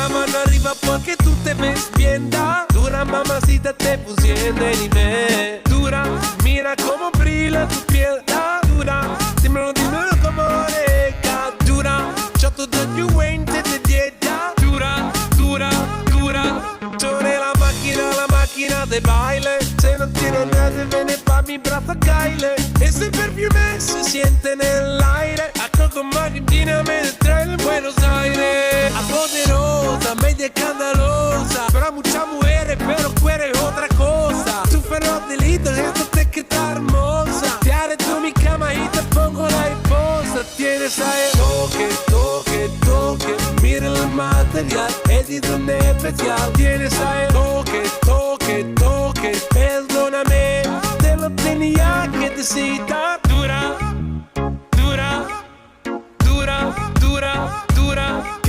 la mano arriba porque tú te ves bien, da. Dura, mamacita, te pusiste en me. Dura, mira cómo brilla tu piel, da. Dura, dímelo como oreja. Dura, yo todo you ain't te dieta. Dura, dura, dura. Sobre la máquina de baile. Se no tiene nadie, viene pa' mi brazo, Kyle. Ese perfume se siente en el aire. Acá con Argentina me trae en Buenos Aires. A poderosa, media escandalosa. Pero hay muchas mujeres, pero tú eres otra cosa. Tu perro delito, esto te que está hermosa. Te haré tú mi cama y te pongo la esposa. Tienes a él. Toque, toque, toque. Mira el material, edición especial. Tienes a él. Toque, toque, toque. Perdóname, te lo tenía que decir. Dura, dura, dura, dura, dura.